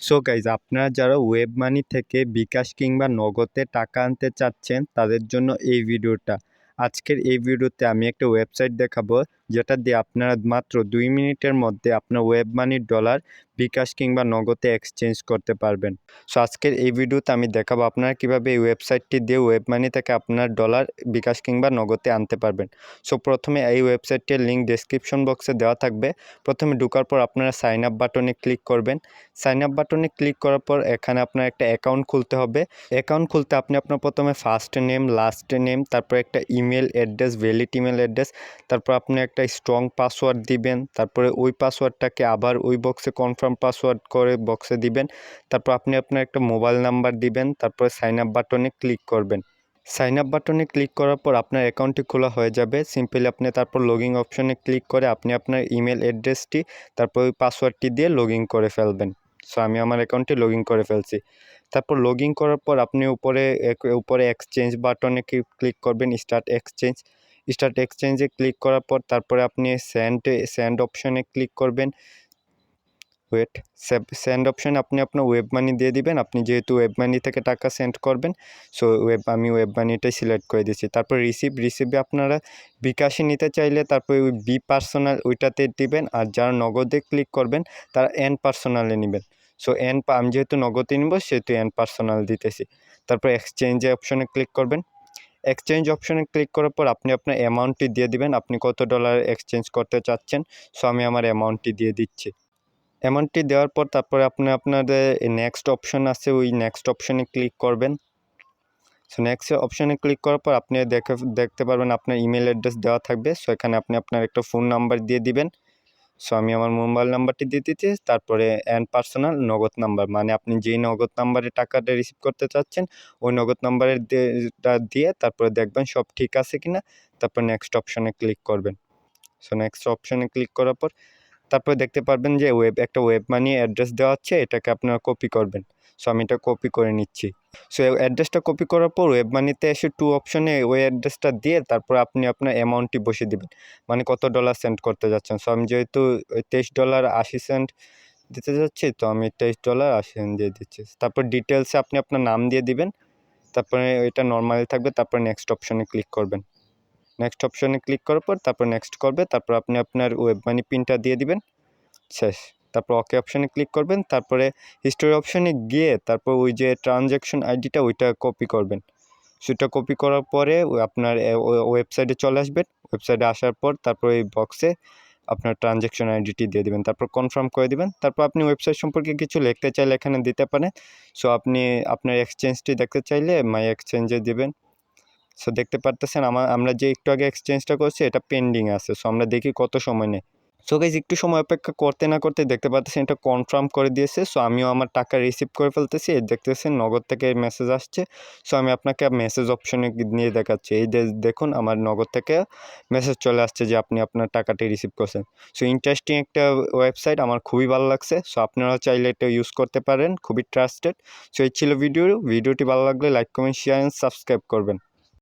So guys, আপনারা যারা web money থেকে বিকাশ কিংবা নগদে টাকা আনতে চাচ্ছেন তাদের জন্য এই ভিডিওটা। আজকের এই ভিডিওতে আমি একটা ওয়েবসাইট দেখাবো যেটা দিয়ে আপনারা মাত্র 2 মিনিটের মধ্যে আপনার ওয়েব মানির ডলার বিকাশ কিংবা নগদে এক্সচেঞ্জ করতে পারবেন। সো আজকের এই ভিডিওতে আমি দেখাবো আপনারা কীভাবে এই ওয়েবসাইটটি দিয়ে ওয়েব মানি থেকে আপনার ডলার বিকাশ কিংবা নগদে আনতে পারবেন। সো প্রথমে এই ওয়েবসাইটটির লিঙ্ক ডেসক্রিপশন বক্সে দেওয়া থাকবে। প্রথমে ঢোকার পর আপনারা সাইন আপ বাটনে ক্লিক করবেন। সাইন আপ বাটনে ক্লিক করার পর এখানে আপনার একটা অ্যাকাউন্ট খুলতে হবে। অ্যাকাউন্ট খুলতে আপনি আপনার প্রথমে ফার্স্ট নেম, লাস্ট নেম, তারপর একটা email address, valid email address, তারপর আপনি একটা স্ট্রং পাসওয়ার্ড দিবেন। তারপরে ওই পাসওয়ার্ডটাকে আবার ওই বক্সে কনফার্ম পাসওয়ার্ড করে বক্সে দিবেন। তারপর আপনি আপনার একটা মোবাইল নাম্বার দিবেন। তারপরে সাইন আপ বাটনে ক্লিক করবেন। সাইন আপ বাটনে ক্লিক করার পর আপনার অ্যাকাউন্টটি খোলা হয়ে যাবে। সিম্পলি আপনি তারপর লগইন অপশনে ক্লিক করে আপনি আপনার ইমেল অ্যাড্রেসটি তারপর ওই পাসওয়ার্ডটি দিয়ে লগইন করে ফেলবেন। সো আমি আমার অ্যাকাউন্টটি লগইন করে ফেলছি। তারপর লগইন করার পর আপনি উপরে এক্সচেঞ্জ বাটনে ক্লিক করবেন, স্টার্ট এক্সচেঞ্জে ক্লিক করার পর তারপরে আপনি সেন্ড অপশনে ক্লিক করবেন। সেন্ড অপশন আপনি আপনার ওয়েব মানি দিয়ে দিবেন। আপনি যেহেতু ওয়েব মানি থেকে টাকা সেন্ড করবেন, সো আমি ওয়েব মানিটাই সিলেক্ট করে দিচ্ছি। তারপর রিসিভে আপনারা বিকাশে নিতে চাইলে তারপর ওই বি পার্সোনাল ওইটাতে দিবেন। আর যারা নগদে ক্লিক করবেন তারা এন পার্সোনালে নেবেন। সো আমি যেহেতু নগদে নিব সেহেতু এন পার্সোনাল দিতেছি। তারপর এক্সচেঞ্জে অপশনে ক্লিক করবেন। এক্সচেঞ্জ অপশনে ক্লিক করার পর আপনি আপনার অ্যামাউন্টটি দিয়ে দিবেন, আপনি কত ডলার এক্সচেঞ্জ করতে চাচ্ছেন। সো আমি আমার অ্যামাউন্টটি দিয়ে দিচ্ছি। অ্যামাউন্টটি দেওয়ার পর তারপরে আপনাদের নেক্সট অপশন আছে, ওই নেক্সট অপশনে ক্লিক করবেন। সো নেক্সট অপশনে ক্লিক করার পর আপনি দেখতে পারবেন আপনার ইমেল অ্যাড্রেস দেওয়া থাকবে। সো এখানে আপনি আপনার একটা ফোন নাম্বার দিয়ে দিবেন। সো আমি আমার মোবাইল নাম্বারটি দিয়ে দিচ্ছি। তারপরে পার্সোনাল নগদ নাম্বার, মানে আপনি যেই নগদ নাম্বারে টাকাটা রিসিভ করতে চাচ্ছেন ওই নগদ নাম্বারের দিয়ে তারপরে দেখবেন সব ঠিক আছে কিনা। তারপর নেক্সট অপশনে ক্লিক করবেন। সো নেক্সট অপশনে ক্লিক করার পর তারপরে দেখতে পারবেন যে একটা ওয়েব মানি অ্যাড্রেস দেওয়া হচ্ছে, এটাকে আপনারা কপি করবেন। সো আমি এটা কপি করে নিচ্ছি। সো অ্যাড্রেসটা কপি করার পর ওয়েব মানিতে এসে অপশনে ওই অ্যাড্রেসটা দিয়ে তারপর আপনি আপনার অ্যামাউন্টটি বসিয়ে দিবেন, মানে কত ডলার সেন্ড করতে যাচ্ছেন। সো আমি যেহেতু $23.80 দিতে যাচ্ছি, তো আমি $23.80 দিয়ে দিচ্ছি। তারপর ডিটেলসে আপনি আপনার নাম দিয়ে দিবেন। তারপরে এটা নর্মালি থাকবে। তারপর নেক্সট অপশনে ক্লিক করবেন। নেক্সট অপশনে ক্লিক করার পর তারপর নেক্সট করবে। তারপর আপনি আপনার ওয়েব মানি পিনটা দিয়ে দিবেন। শেষ। তারপর ওকে অপশনে ক্লিক করবেন। তারপরে হিস্টোরি অপশনে গিয়ে তারপর ওই যে ট্রানজ্যাকশন আইডিটা ওইটা কপি করবেন। সেটা কপি করার পরে আপনার ওয়েবসাইটে চলে আসবেন। ওয়েবসাইটে আসার পর তারপর এই বক্সে আপনার ট্রানজ্যাকশন আইডিটি দিয়ে দেবেন। তারপর কনফার্ম করে দিবেন। তারপর আপনি ওয়েবসাইট সম্পর্কে কিছু লিখতে চাইলে এখানে দিতে পারেন। সো আপনি আপনার এক্সচেঞ্জটি দেখতে চাইলে মাই এক্সচেঞ্জে দিবেন। সো দেখতে পারতেছেন আমরা যে একটু আগে এক্সচেঞ্জটা করছি এটা পেন্ডিং আছে। সো আমরা দেখি কত সময় নেয়। সো গাইজ, একটু সময় অপেক্ষা করতে না করতে দেখতে পাচ্ছেন এটা কনফার্ম করে দিয়েছে। সো আমিও আমার টাকা রিসিভ করে ফেলতেছি। দেখতেছেন নগদ থেকে মেসেজ আসছে। সো আমি আপনাকে মেসেজ অপশনে নিয়ে দেখাচ্ছি। এই দেখুন আমার নগদ থেকে মেসেজ চলে আসছে যে আপনি আপনার টাকাটি রিসিভ করছেন। সো ইন্টারেস্টিং একটা ওয়েবসাইট, আমার খুবই ভালো লাগছে। সো আপনারা চাইলে এটা ইউজ করতে পারেন, খুবই ট্রাস্টেড। সো এই ছিল ভিডিওটি ভালো লাগলে like, comment, share and subscribe করবেন।